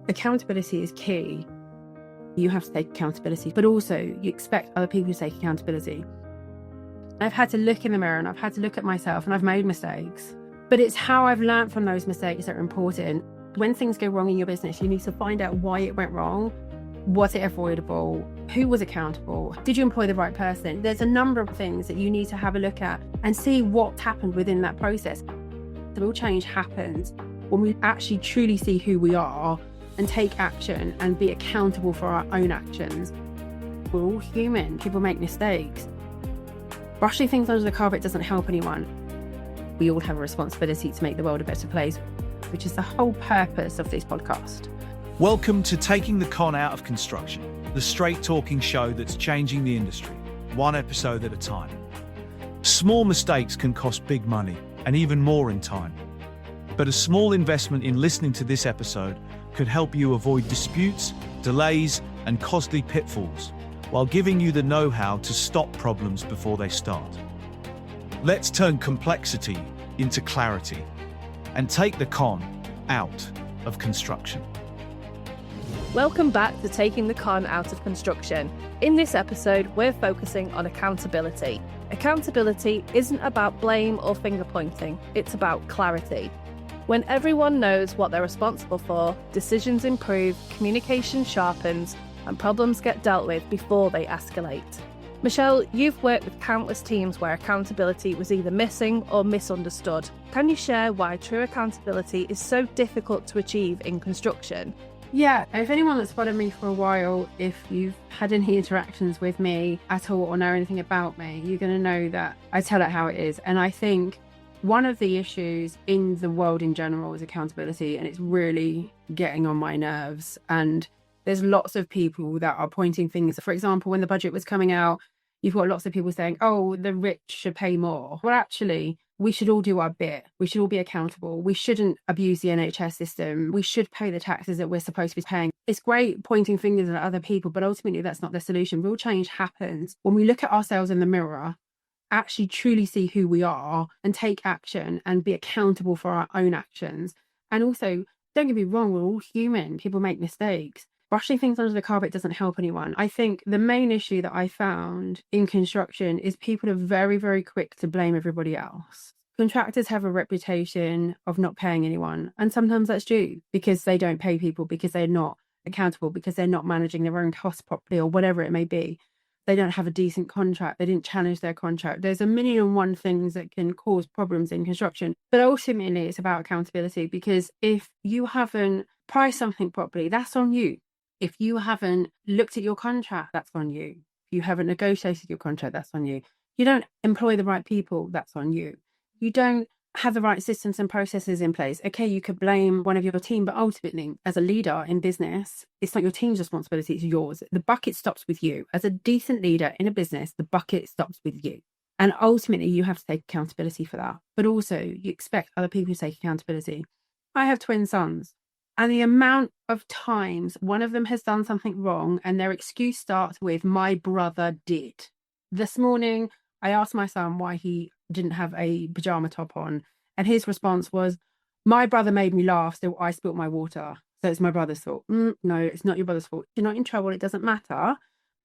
Accountability is key. You have to take accountability, but also you expect other people to take accountability. I've had to look in the mirror and I've had to look at myself and I've made mistakes, but it's how I've learned from those mistakes that are important. When things go wrong in your business, you need to find out why it went wrong. Was it avoidable? Who was accountable? Did you employ the right person? There's a number of things that you need to have a look at and see what happened within that process. The real change happens when we actually truly see who we are and take action and be accountable for our own actions. We're all human. People make mistakes. Brushing things under the carpet doesn't help anyone. We all have a responsibility to make the world a better place, which is the whole purpose of this podcast. Welcome to Taking the Con Out of Construction, the straight-talking show that's changing the industry, one episode at a time. Small mistakes can cost big money, and even more in time. But a small investment in listening to this episode could help you avoid disputes, delays, and costly pitfalls, while giving you the know-how to stop problems before they start. Let's turn complexity into clarity and take the con out of construction. Welcome back to Taking the Con Out of Construction. In this episode, we're focusing on accountability. Accountability isn't about blame or finger pointing, it's about clarity. When everyone knows what they're responsible for, decisions improve, communication sharpens, and problems get dealt with before they escalate. Michelle, you've worked with countless teams where accountability was either missing or misunderstood. Can you share why true accountability is so difficult to achieve in construction? Yeah, if anyone that's followed me for a while, if you've had any interactions with me at all or know anything about me, you're going to know that I tell it how it is. And I think one of the issues in the world in general is accountability, and it's really getting on my nerves. And there's lots of people that are pointing fingers. For example, when the budget was coming out, you've got lots of people saying, oh, the rich should pay more. Well, actually, we should all do our bit. We should all be accountable. We shouldn't abuse the NHS system. We should pay the taxes that we're supposed to be paying. It's great pointing fingers at other people, but ultimately that's not the solution. Real change happens when we look at ourselves in the mirror, actually truly see who we are and take action and be accountable for our own actions. And also, don't get me wrong, we're all human. People make mistakes. Brushing things under the carpet doesn't help anyone. I think the main issue that I found in construction is people are very, very quick to blame everybody else. Contractors have a reputation of not paying anyone. And sometimes that's due because they don't pay people, because they're not accountable, because they're not managing their own costs properly or whatever it may be. They don't have a decent contract. They didn't challenge their contract. There's a million and one things that can cause problems in construction. But ultimately, it's about accountability, because if you haven't priced something properly, that's on you. If you haven't looked at your contract, that's on you. If you haven't negotiated your contract, that's on you. You don't employ the right people, that's on you. You don't have the right systems and processes in place. Okay, you could blame one of your team, but ultimately, as a leader in business, it's not your team's responsibility, it's yours. The bucket stops with you. As a decent leader in a business, the bucket stops with you. And ultimately, you have to take accountability for that. But also, you expect other people to take accountability. I have twin sons. And the amount of times one of them has done something wrong and their excuse starts with, my brother did. This morning, I asked my son why he didn't have a pajama top on. And his response was, my brother made me laugh, so I spilt my water. So it's my brother's fault. No, it's not your brother's fault. You're not in trouble. It doesn't matter.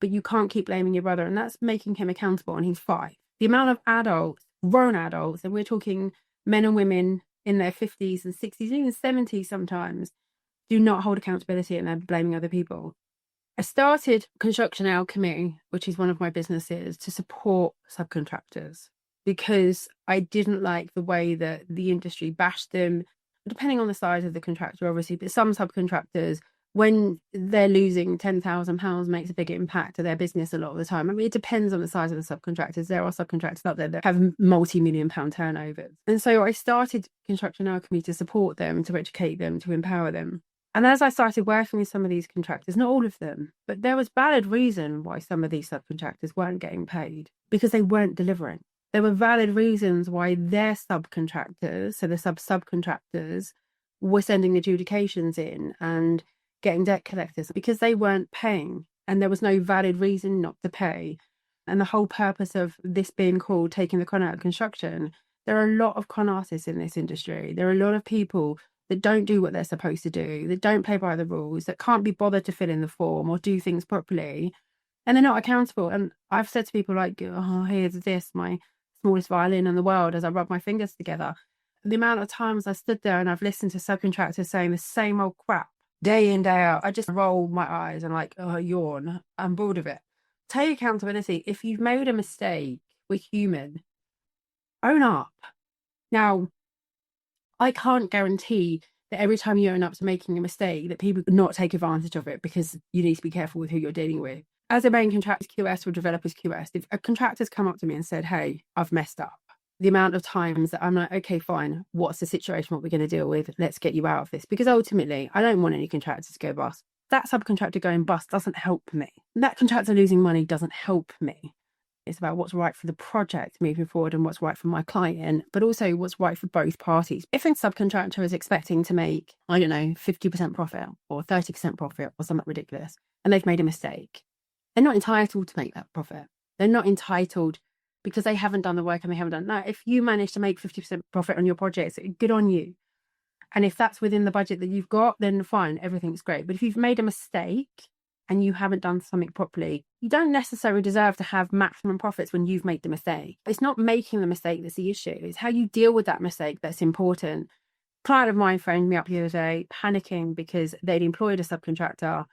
But you can't keep blaming your brother. And that's making him accountable. And he's 5. The amount of adults, grown adults, and we're talking men and women in their 50s and 60s, even 70s sometimes, do not hold accountability and they're blaming other people. I started Construction Alchemy, which is one of my businesses, to support subcontractors, because I didn't like the way that the industry bashed them, depending on the size of the contractor, obviously. But some subcontractors, when they're losing £10,000, makes a big impact to their business a lot of the time. I mean, it depends on the size of the subcontractors. There are subcontractors out there that have multi-million-pound turnovers. And so I started Construction Alchemy to support them, to educate them, to empower them. And as I started working with some of these contractors, not all of them, but there was valid reason why some of these subcontractors weren't getting paid, because they weren't delivering. There were valid reasons why their subcontractors, so the subcontractors, were sending adjudications in and getting debt collectors, because they weren't paying. And there was no valid reason not to pay. And the whole purpose of this being called Taking the Con Out of Construction, there are a lot of con artists in this industry. There are a lot of people that don't do what they're supposed to do, that don't play by the rules, that can't be bothered to fill in the form or do things properly, and they're not accountable. And I've said to people like, oh, here's this, my smallest violin in the world, as I rub my fingers together. The amount of times I stood there and I've listened to subcontractors saying the same old crap day in, day out, I just roll my eyes and like, oh, yawn. I'm bored of it. Take accountability. If you've made a mistake, we're human. Own up. Now, I can't guarantee that every time you own up to making a mistake, that people not take advantage of it, because you need to be careful with who you're dealing with. As a main contractor's QS or developer's QS, if a contractor's come up to me and said, hey, I've messed up, the amount of times that I'm like, okay, fine, what's the situation, what we're going to deal with? Let's get you out of this. Because ultimately, I don't want any contractors to go bust. That subcontractor going bust doesn't help me. That contractor losing money doesn't help me. It's about what's right for the project moving forward and what's right for my client, but also what's right for both parties. If a subcontractor is expecting to make, I don't know, 50% profit or 30% profit or something ridiculous, and they've made a mistake, they're not entitled to make that profit. They're not entitled because they haven't done the work and they haven't done that. If you manage to make 50% profit on your projects, good on you. And if that's within the budget that you've got, then fine, everything's great. But if you've made a mistake and you haven't done something properly, you don't necessarily deserve to have maximum profits when you've made the mistake. It's not making the mistake that's the issue. It's how you deal with that mistake that's important. A client of mine phoned me up the other day, panicking because they'd employed a subcontractor.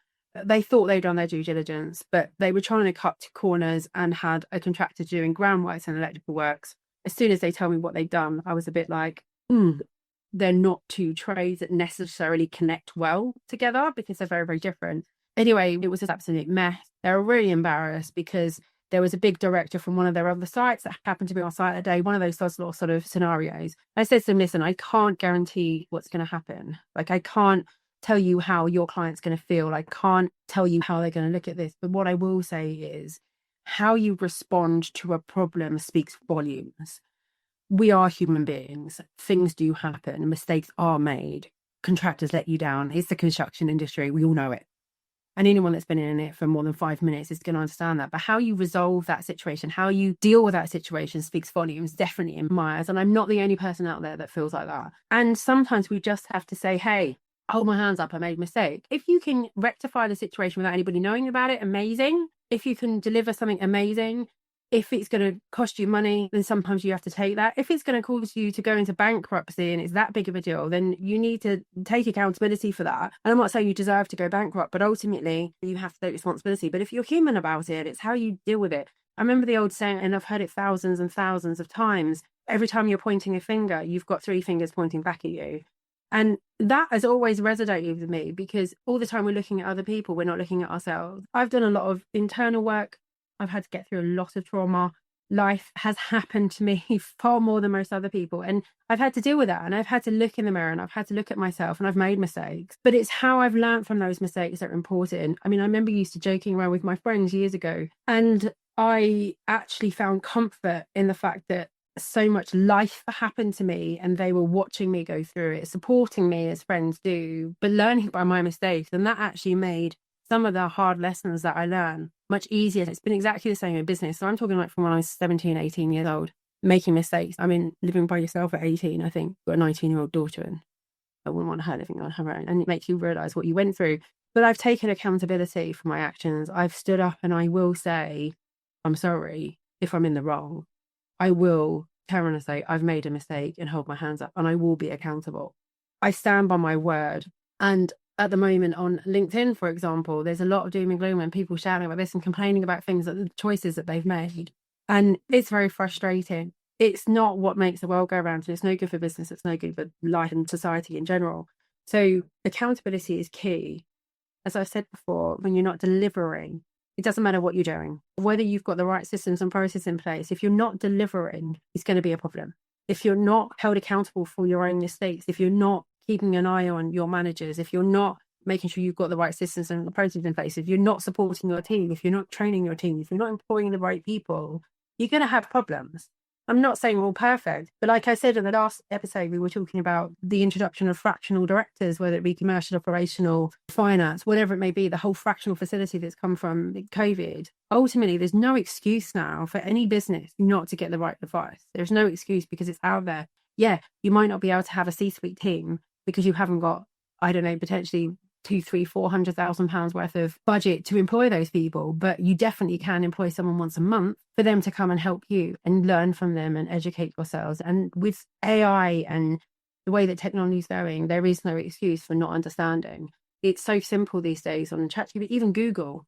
They thought they'd done their due diligence, but they were trying to cut corners and had a contractor doing groundworks and electrical works. As soon as they told me what they'd done, I was a bit like, they're not two trades that necessarily connect well together, because they're very, very different. Anyway, it was an absolute mess. They were really embarrassed because there was a big director from one of their other sites that happened to be on site that day, one of those sort of scenarios. I said to them, listen, I can't guarantee what's going to happen. Like, I can't tell you how your client's going to feel. I can't tell you how they're going to look at this. But what I will say is how you respond to a problem speaks volumes. We are human beings. Things do happen. Mistakes are made. Contractors let you down. It's the construction industry. We all know it. And anyone that's been in it for more than 5 minutes is going to understand that. But how you resolve that situation, how you deal with that situation speaks volumes, definitely in my eyes. And I'm not the only person out there that feels like that. And sometimes we just have to say, hey, hold my hands up, I made a mistake. If you can rectify the situation without anybody knowing about it, amazing. If you can deliver something amazing. If it's going to cost you money, then sometimes you have to take that. If it's going to cause you to go into bankruptcy and it's that big of a deal, then you need to take accountability for that. And I'm not saying you deserve to go bankrupt, but ultimately you have to take responsibility. But if you're human about it, it's how you deal with it. I remember the old saying, and I've heard it thousands and thousands of times, every time you're pointing a finger, you've got 3 fingers pointing back at you. And that has always resonated with me, because all the time we're looking at other people, we're not looking at ourselves. I've done a lot of internal work. I've had to get through a lot of trauma. Life has happened to me far more than most other people. And I've had to deal with that. And I've had to look in the mirror and I've had to look at myself, and I've made mistakes. But it's how I've learned from those mistakes that are important. I mean, I remember used to joking around with my friends years ago. And I actually found comfort in the fact that so much life happened to me and they were watching me go through it, supporting me as friends do, but learning by my mistakes. And that actually made some of the hard lessons that I learned much easier. It's been exactly the same in business. So I'm talking like from when I was 17, 18 years old, making mistakes. I mean, living by yourself at 18, I think, got a 19-year-old daughter, and I wouldn't want her living on her own. And it makes you realize what you went through. But I've taken accountability for my actions. I've stood up and I will say, I'm sorry if I'm in the wrong. I will turn and say, I've made a mistake, and hold my hands up, and I will be accountable. I stand by my word. And at the moment on LinkedIn, for example, there's a lot of doom and gloom and people shouting about this and complaining about things, that the choices that they've made. And it's very frustrating. It's not what makes the world go round, and it's no good for business. It's no good for life and society in general. So accountability is key. As I've said before, when you're not delivering, it doesn't matter what you're doing, whether you've got the right systems and process in place. If you're not delivering, it's going to be a problem. If you're not held accountable for your own mistakes, if you're not keeping an eye on your managers, if you're not making sure you've got the right systems and processes in place, if you're not supporting your team, if you're not training your team, if you're not employing the right people, you're going to have problems. I'm not saying we're all perfect, but like I said in the last episode, we were talking about the introduction of fractional directors, whether it be commercial, operational, finance, whatever it may be, the whole fractional facility that's come from COVID. Ultimately, there's no excuse now for any business not to get the right advice. There's no excuse, because it's out there. Yeah, you might not be able to have a C-suite team, because you haven't got, I don't know, potentially 2, 3, 400,000 pounds worth of budget to employ those people, but you definitely can employ someone once a month for them to come and help you and learn from them and educate yourselves. And with AI and the way that technology is going, there is no excuse for not understanding. It's so simple these days on ChatGPT, even Google.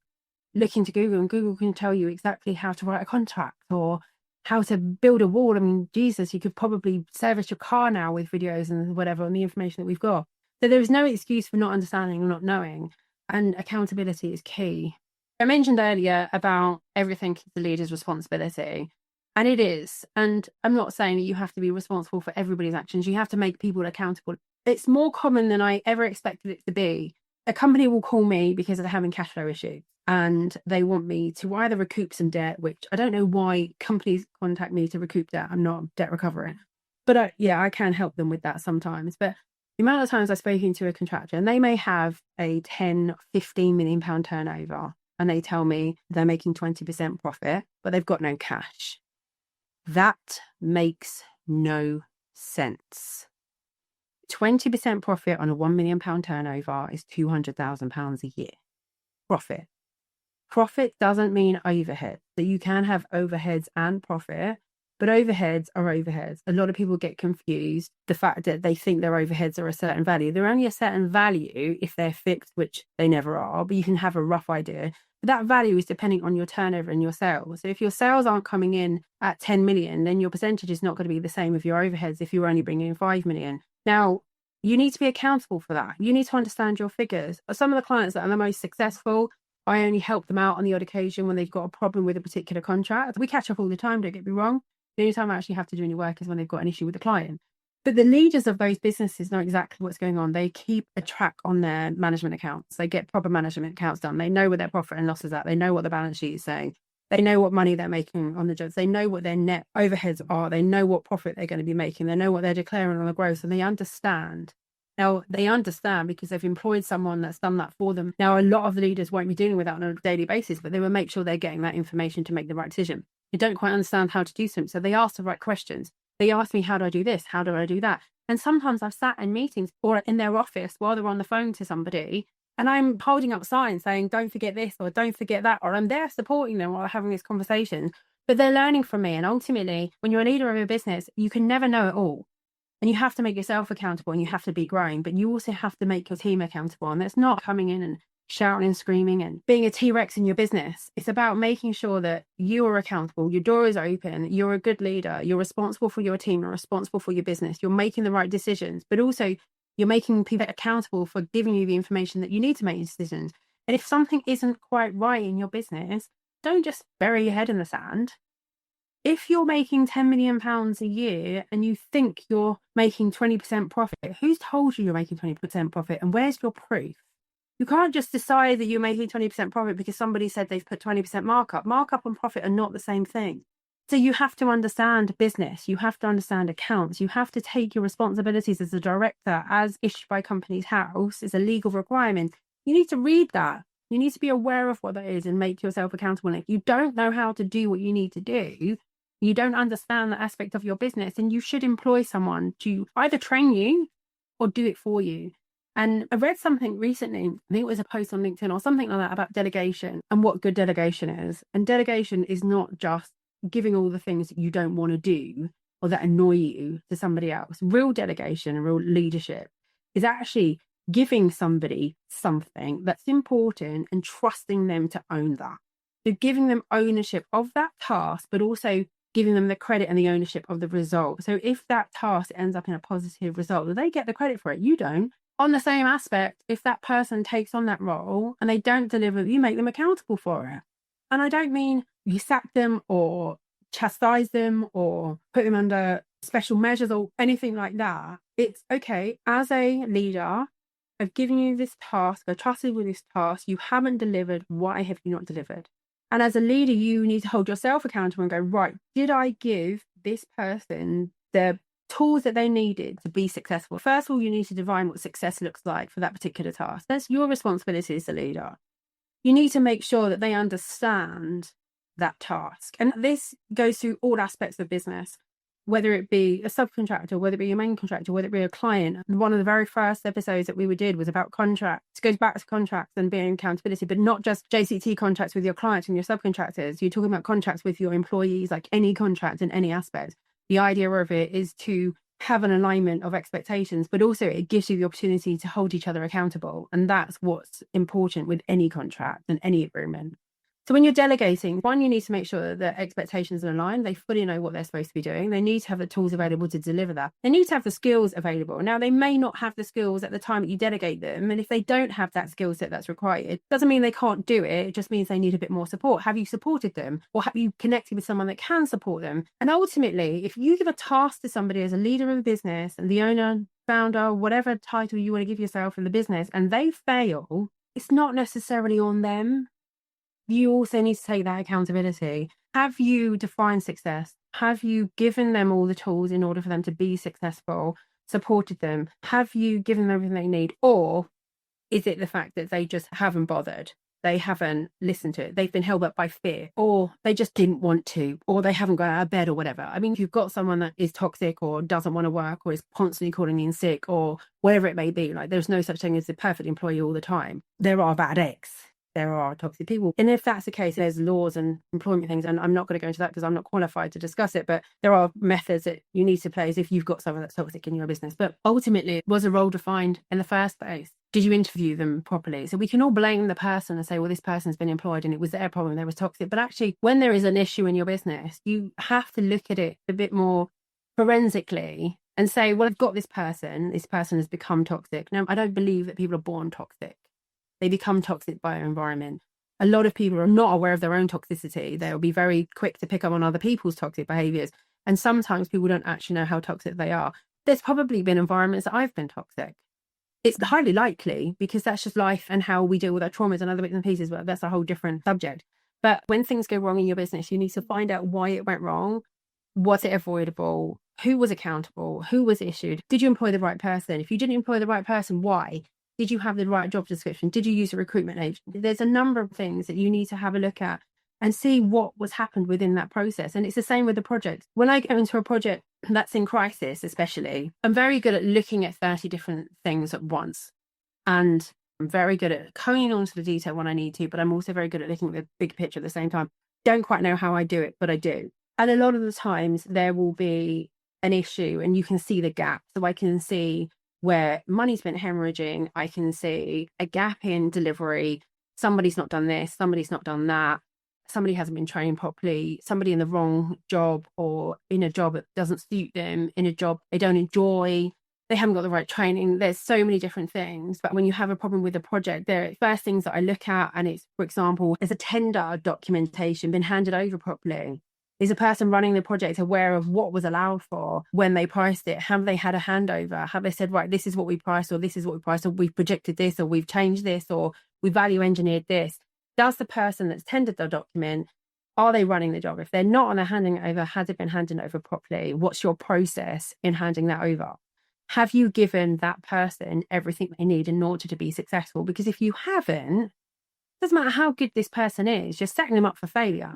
Look into Google and Google can tell you exactly how to write a contract or how to build a wall. I mean, Jesus, you could probably service your car now with videos and whatever on the information that we've got. So there is no excuse for not understanding or not knowing, and accountability is key. I mentioned earlier about everything is the leader's responsibility, and it is. And I'm not saying that you have to be responsible for everybody's actions. You have to make people accountable. It's more common than I ever expected it to be. A company will call me because they're having cash flow issues and they want me to either recoup some debt, which I don't know why companies contact me to recoup debt. I'm not debt recovering, but I can help them with that sometimes. But the amount of times I've spoken to a contractor and they may have a 10, 15 million pound turnover and they tell me they're making 20% profit, but they've got no cash. That makes no sense. 20% profit on a £1 million turnover is £200,000 a year. Profit. Profit doesn't mean overhead. So you can have overheads and profit, but overheads are overheads. A lot of people get confused. The fact that they think their overheads are a certain value. They're only a certain value if they're fixed, which they never are, but you can have a rough idea. But that value is depending on your turnover and your sales. So if your sales aren't coming in at 10 million, then your percentage is not going to be the same of your overheads if you're only bringing in 5 million. Now, you need to be accountable for that. You need to understand your figures. Some of the clients that are the most successful, I only help them out on the odd occasion when they've got a problem with a particular contract. We catch up all the time, don't get me wrong. The only time I actually have to do any work is when they've got an issue with the client. But the leaders of those businesses know exactly what's going on. They keep a track on their management accounts. They get proper management accounts done. They know where their profit and losses are at. They know what the balance sheet is saying. They know what money they're making on the jobs. They know what their net overheads are. They know what profit they're going to be making. They know what they're declaring on the gross, and they understand. Now, they understand because they've employed someone that's done that for them. Now, a lot of leaders won't be dealing with that on a daily basis, but they will make sure they're getting that information to make the right decision. They don't quite understand how to do something, so they ask the right questions. They ask me, how do I do this? How do I do that? And sometimes I've sat in meetings or in their office while they're on the phone to somebody, and I'm holding up signs saying, don't forget this or don't forget that, or I'm there supporting them while they're having this conversation. But they're learning from me. And ultimately, when you're a leader of a business, you can never know it all. And you have to make yourself accountable and you have to be growing, but you also have to make your team accountable. And that's not coming in and shouting and screaming and being a T-Rex in your business. It's about making sure that you are accountable, your door is open, you're a good leader, you're responsible for your team, you're responsible for your business, you're making the right decisions, but also you're making people accountable for giving you the information that you need to make decisions. And if something isn't quite right in your business, don't just bury your head in the sand. If you're making £10 million a year and you think you're making 20% profit, who's told you you're making 20% profit and where's your proof? You can't just decide that you're making 20% profit because somebody said they've put 20% markup. Markup and profit are not the same thing. So you have to understand business. You have to understand accounts. You have to take your responsibilities as a director, as issued by Companies House, as a legal requirement. You need to read that. You need to be aware of what that is and make yourself accountable. And if you don't know how to do what you need to do, you don't understand that aspect of your business, and you should employ someone to either train you or do it for you. And I read something recently, I think it was a post on LinkedIn or something like that, about delegation and what good delegation is. And delegation is not just giving all the things that you don't want to do or that annoy you to somebody else. Real delegation and real leadership is actually giving somebody something that's important and trusting them to own that. So giving them ownership of that task, but also giving them the credit and the ownership of the result. So if that task ends up in a positive result, they get the credit for it. You don't. On the same aspect, if that person takes on that role and they don't deliver, you make them accountable for it. And I don't mean you sack them or chastise them or put them under special measures or anything like that. It's okay, as a leader, I've given you this task, I trusted with this task, you haven't delivered, why have you not delivered? And as a leader, you need to hold yourself accountable and go, right, did I give this person the tools that they needed to be successful? First of all, you need to define what success looks like for that particular task. That's your responsibility as a leader. You need to make sure that they understand that task. And this goes through all aspects of business. whether it be a subcontractor, whether it be your main contractor, whether it be a client. One of the very first episodes that we did was about contracts. It goes back to contracts and being accountability, but not just JCT contracts with your clients and your subcontractors. You're talking about contracts with your employees, like any contract in any aspect. The idea of it is to have an alignment of expectations, but also it gives you the opportunity to hold each other accountable. And that's what's important with any contract and any agreement. So when you're delegating, one, you need to make sure that expectations are aligned. They fully know what they're supposed to be doing. They need to have the tools available to deliver that. They need to have the skills available. Now, they may not have the skills at the time that you delegate them. And if they don't have that skill set that's required, it doesn't mean they can't do it. It just means they need a bit more support. Have you supported them? Or have you connected with someone that can support them? And ultimately, if you give a task to somebody as a leader of a business and the owner, founder, whatever title you want to give yourself in the business, and they fail, it's not necessarily on them. You also need to take that accountability. Have you defined success? Have you given them all the tools in order for them to be successful, supported them? Have you given them everything they need? Or is it the fact that they just haven't bothered? They haven't listened to it. They've been held up by fear, or they just didn't want to, or they haven't got out of bed or whatever. I mean, if you've got someone that is toxic or doesn't want to work or is constantly calling in sick or whatever it may be, like there's no such thing as the perfect employee all the time. There are bad eggs. There are toxic people. And if that's the case, there's laws and employment things. And I'm not going to go into that because I'm not qualified to discuss it. But there are methods that you need to place if you've got someone that's toxic in your business. But ultimately, was a role defined in the first place? Did you interview them properly? So we can all blame the person and say, well, this person's been employed and it was their problem, they were toxic. But actually, when there is an issue in your business, you have to look at it a bit more forensically and say, well, I've got this person has become toxic. Now, I don't believe that people are born toxic. They become toxic by their environment. A lot of people are not aware of their own toxicity. They'll be very quick to pick up on other people's toxic behaviors. And sometimes people don't actually know how toxic they are. There's probably been environments that I've been toxic. It's highly likely because that's just life and how we deal with our traumas and other bits and pieces. But that's a whole different subject. But when things go wrong in your business, you need to find out why it went wrong. Was it avoidable? Who was accountable? Who was issued? Did you employ the right person? If you didn't employ the right person, why? Did you have the right job description? Did you use a recruitment agent? There's a number of things that you need to have a look at and see what was happened within that process. And it's the same with the project. When I go into a project that's in crisis, especially, I'm very good at looking at 30 different things at once. And I'm very good at honing on to the detail when I need to, but I'm also very good at looking at the big picture at the same time. Don't quite know how I do it, but I do. And a lot of the times there will be an issue and you can see the gap. So I can see where money's been hemorrhaging. I can see a gap in delivery. Somebody's not done this, somebody's not done that. Somebody hasn't been trained properly, somebody in the wrong job or in a job that doesn't suit them, in a job they don't enjoy, they haven't got the right training. There's so many different things. But when you have a problem with a project, there are first things that I look at, and it's, for example, is a tender documentation been handed over properly? Is a person running the project aware of what was allowed for when they priced it? Have they had a handover? Have they said, right, this is what we priced, or this is what we priced, or we've projected this, or we've changed this, or we value engineered this? Does the person that's tendered the document, are they running the job? If they're not and they're handing it over, has it been handed over properly? What's your process in handing that over? Have you given that person everything they need in order to be successful? Because if you haven't, it doesn't matter how good this person is, you're setting them up for failure.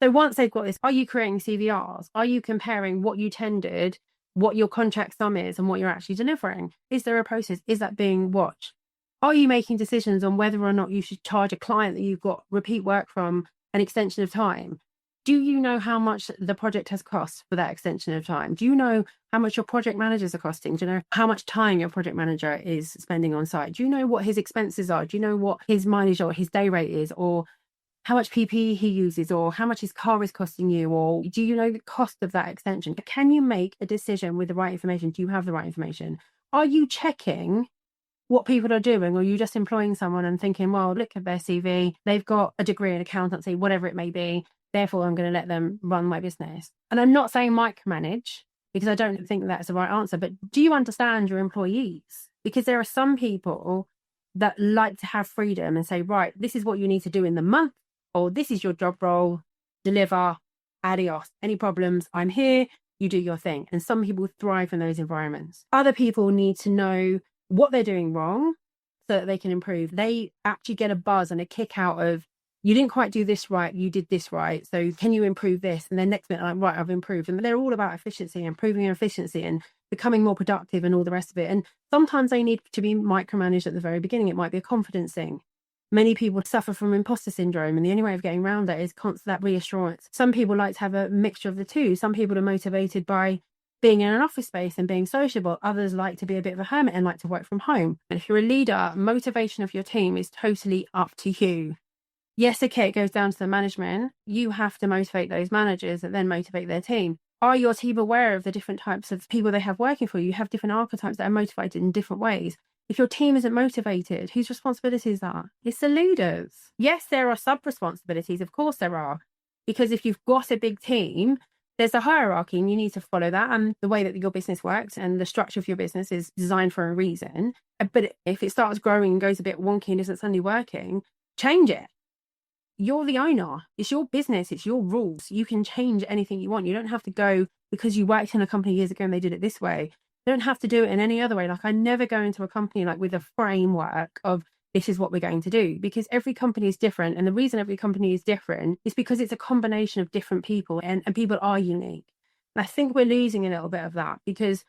So once they've got this, are you creating CVRs? Are you comparing what you tendered, what your contract sum is, and what you're actually delivering? Is there a process? Is that being watched? Are you making decisions on whether or not you should charge a client that you've got repeat work from an extension of time? Do you know how much the project has cost for that extension of time? Do you know how much your project managers are costing? Do you know how much time your project manager is spending on site? Do you know what his expenses are? Do you know what his mileage or his day rate is? Or how much PPE he uses, or how much his car is costing you? Or do you know the cost of that extension? Can you make a decision with the right information? Do you have the right information? Are you checking what people are doing, or are you just employing someone and thinking, well, look at their CV, they've got a degree in accountancy, whatever it may be, therefore I'm going to let them run my business? And I'm not saying micromanage, because I don't think that's the right answer, but do you understand your employees? Because there are some people that like to have freedom and say, right, this is what you need to do in the month, or this is your job role, deliver, adios. Any problems, I'm here, you do your thing. And some people thrive in those environments. Other people need to know what they're doing wrong so that they can improve. They actually get a buzz and a kick out of you didn't quite do this right, you did this right, so can you improve this? And then next minute, like, right, I've improved. And they're all about efficiency, improving your efficiency and becoming more productive and all the rest of it. And sometimes they need to be micromanaged at the very beginning. It might be a confidence thing. Many people suffer from imposter syndrome, and the only way of getting around that is constant that reassurance. Some people like to have a mixture of the two. Some people are motivated by being in an office space and being sociable. Others like to be a bit of a hermit and like to work from home. And if you're a leader, motivation of your team is totally up to you. Yes, okay, it goes down to the management. You have to motivate those managers that then motivate their team. Are your team aware of the different types of people they have working for you? You have different archetypes that are motivated in different ways. If your team isn't motivated, whose responsibility is that? It's the leaders. Yes, there are sub-responsibilities. Of course there are. Because if you've got a big team, there's a hierarchy and you need to follow that. And the way that your business works and the structure of your business is designed for a reason. But if it starts growing and goes a bit wonky and isn't suddenly working, change it. You're the owner. It's your business. It's your rules. You can change anything you want. You don't have to go because you worked in a company years ago and they did it this way. You don't have to do it in any other way. Like, I never go into a company like with a framework of this is what we're going to do, because every company is different. And the reason every company is different is because it's a combination of different people and people are unique. And I think we're losing a little bit of that because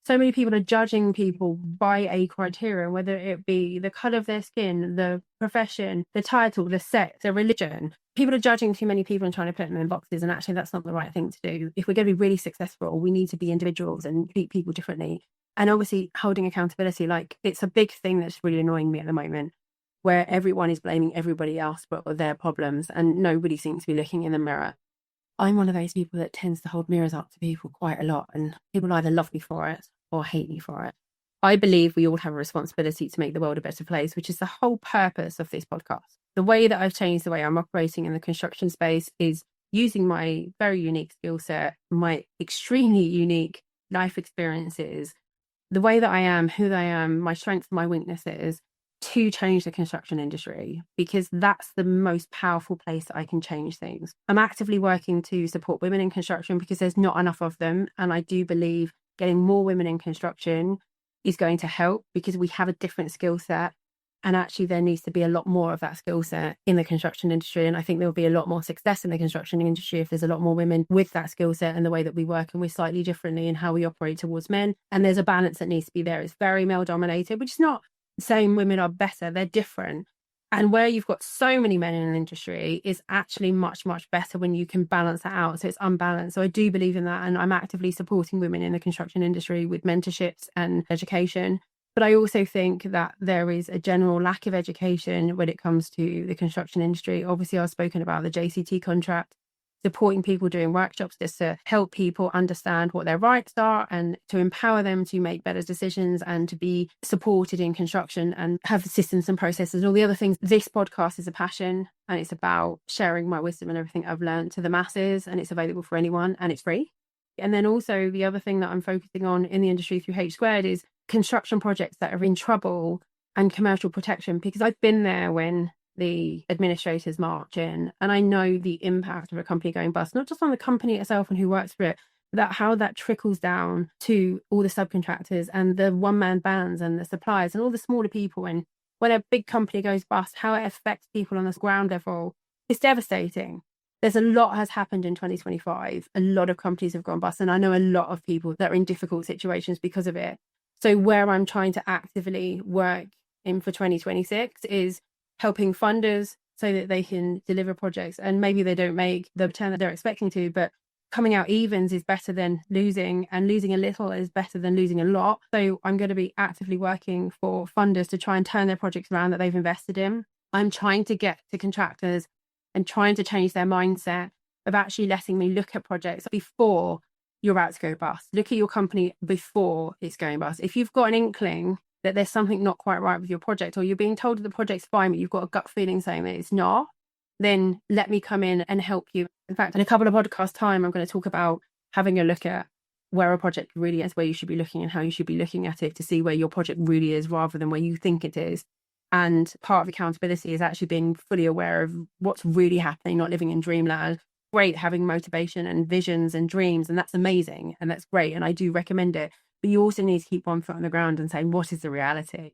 so many people are judging people by a criteria, whether it be the color of their skin, the profession, the title, the sex, the religion. People are judging too many people and trying to put them in boxes. And actually, that's not the right thing to do. If we're going to be really successful, we need to be individuals and treat people differently. And obviously, holding accountability, like, it's a big thing that's really annoying me at the moment, where everyone is blaming everybody else for their problems and nobody seems to be looking in the mirror. I'm one of those people that tends to hold mirrors up to people quite a lot, and people either love me for it or hate me for it. I believe we all have a responsibility to make the world a better place, which is the whole purpose of this podcast. The way that I've changed the way I'm operating in the construction space is using my very unique skill set, my extremely unique life experiences, the way that I am, who I am, my strengths, my weaknesses, to change the construction industry, because that's the most powerful place that I can change things. I'm actively working to support women in construction because there's not enough of them. And I do believe getting more women in construction is going to help because we have a different skill set. And actually, there needs to be a lot more of that skill set in the construction industry. And I think there'll be a lot more success in the construction industry if there's a lot more women with that skill set and the way that we work, and we're slightly differently in how we operate towards men. And there's a balance that needs to be there. It's very male dominated, which is not saying women are better, they're different. And where you've got so many men in an industry is actually much, much better when you can balance that out. So it's unbalanced. So I do believe in that. And I'm actively supporting women in the construction industry with mentorships and education. But I also think that there is a general lack of education when it comes to the construction industry. Obviously, I've spoken about the JCT contract, supporting people doing workshops just to help people understand what their rights are and to empower them to make better decisions and to be supported in construction and have systems and processes and all the other things. This podcast is a passion, and it's about sharing my wisdom and everything I've learned to the masses, and it's available for anyone and it's free. And then also the other thing that I'm focusing on in the industry through H2 is construction projects that are in trouble and commercial protection, because I've been there when the administrators march in, and I know the impact of a company going bust, not just on the company itself and who works for it, but how that trickles down to all the subcontractors and the one-man bands and the suppliers and all the smaller people. And when a big company goes bust, how it affects people on this ground level is devastating. There's a lot has happened in 2025. A lot of companies have gone bust, and I know a lot of people that are in difficult situations because of it. So where I'm trying to actively work in for 2026 is helping funders so that they can deliver projects, and maybe they don't make the return that they're expecting to, but coming out evens is better than losing, and losing a little is better than losing a lot. So I'm going to be actively working for funders to try and turn their projects around that they've invested in. I'm trying to get to contractors and trying to change their mindset of actually letting me look at projects before you're about to go bust. Look at your company before it's going bust. If you've got an inkling that there's something not quite right with your project, or you're being told that the project's fine, but you've got a gut feeling saying that it's not, then let me come in and help you. In fact, in a couple of podcasts time, I'm going to talk about having a look at where a project really is, where you should be looking and how you should be looking at it to see where your project really is rather than where you think it is. And part of accountability is actually being fully aware of what's really happening, not living in dreamland. Great having motivation and visions and dreams, and that's amazing and that's great, and I do recommend it. But you also need to keep one foot on the ground and say, what is the reality?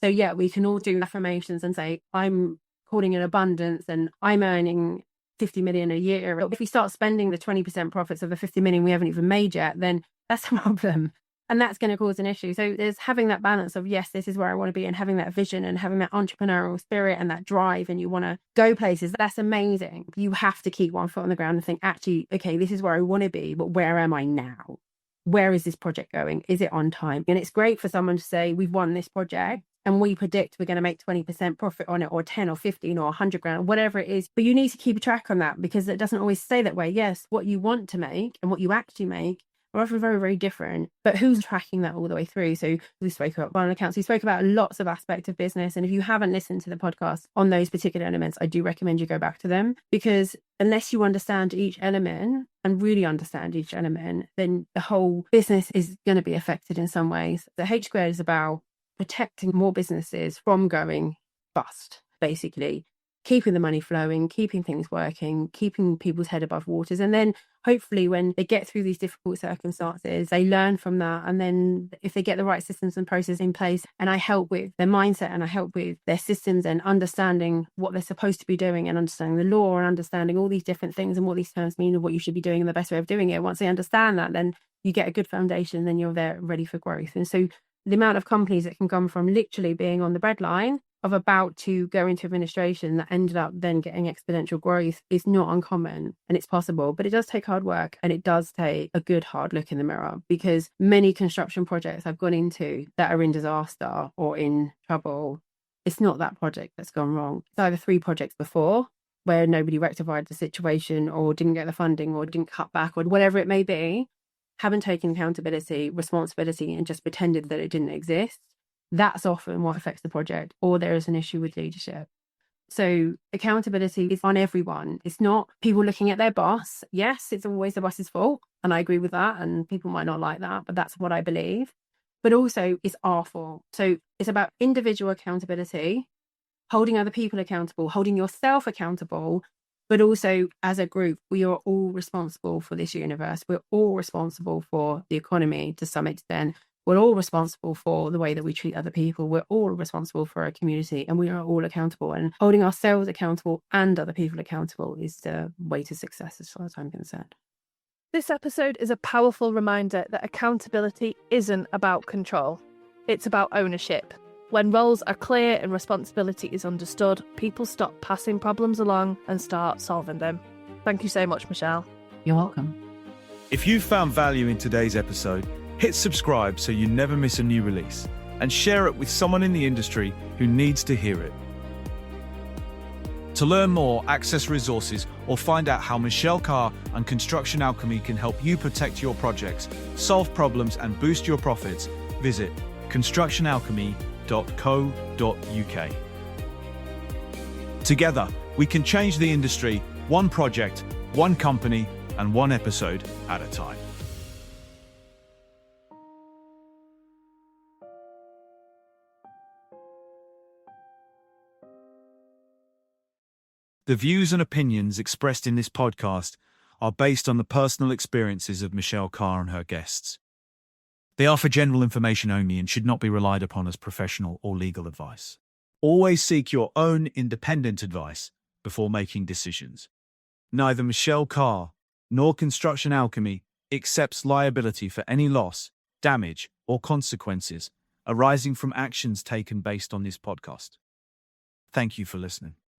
So yeah, we can all do affirmations and say, I'm calling it abundance and I'm earning 50 million a year. If we start spending the 20% profits of the 50 million we haven't even made yet, then that's a problem. And that's going to cause an issue. So there's having that balance of, yes, this is where I want to be, and having that vision and having that entrepreneurial spirit and that drive, and you want to go places. That's amazing. You have to keep one foot on the ground and think, actually, okay, this is where I want to be, but where am I now? Where is this project going? Is it on time? And it's great for someone to say, we've won this project and we predict we're going to make 20% profit on it, or 10 or 15 or 100 grand, whatever it is. But you need to keep a track on that, because it doesn't always stay that way. Yes, what you want to make and what you actually make are often very, very different. But who's tracking that all the way through? So we spoke about bond accounts. We spoke about lots of aspects of business. And if you haven't listened to the podcast on those particular elements, I do recommend you go back to them, because unless you understand each element and really understand each element, then the whole business is going to be affected in some ways. The H squared is about protecting more businesses from going bust, basically. Keeping the money flowing, keeping things working, keeping people's head above waters. And then hopefully when they get through these difficult circumstances, they learn from that. And then if they get the right systems and processes in place, and I help with their mindset and I help with their systems and understanding what they're supposed to be doing and understanding the law and understanding all these different things and what these terms mean and what you should be doing and the best way of doing it. Once they understand that, then you get a good foundation, then you're there ready for growth. And so the amount of companies that can come from literally being on the breadline of about to go into administration that ended up then getting exponential growth is not uncommon, and it's possible. But it does take hard work, and it does take a good hard look in the mirror, because many construction projects I've gone into that are in disaster or in trouble, it's not that project that's gone wrong. It's either 3 projects before where nobody rectified the situation or didn't get the funding or didn't cut back or whatever it may be, haven't taken accountability, responsibility, and just pretended that it didn't exist. That's often what affects the project, or there is an issue with leadership. So accountability is on everyone. It's not people looking at their boss. Yes, it's always the boss's fault, and I agree with that, and people might not like that, but that's what I believe. But also it's our fault. So it's about individual accountability, holding other people accountable, holding yourself accountable, but also as a group, we are all responsible for this universe. We're all responsible for the economy to some extent. We're all responsible for the way that we treat other people. We're all responsible for our community, and we are all accountable. And holding ourselves accountable and other people accountable is the way to success, as far as I'm concerned. This episode is a powerful reminder that accountability isn't about control. It's about ownership. When roles are clear and responsibility is understood, people stop passing problems along and start solving them. Thank you so much, Michelle. You're welcome. If you found value in today's episode, hit subscribe so you never miss a new release, and share it with someone in the industry who needs to hear it. To learn more, access resources, or find out how Michelle Carr and Construction Alchemy can help you protect your projects, solve problems, and boost your profits, visit constructionalchemy.co.uk. Together, we can change the industry, one project, one company, and one episode at a time. The views and opinions expressed in this podcast are based on the personal experiences of Michelle Carr and her guests. They are for general information only and should not be relied upon as professional or legal advice. Always seek your own independent advice before making decisions. Neither Michelle Carr nor Construction Alchemy accepts liability for any loss, damage, or consequences arising from actions taken based on this podcast. Thank you for listening.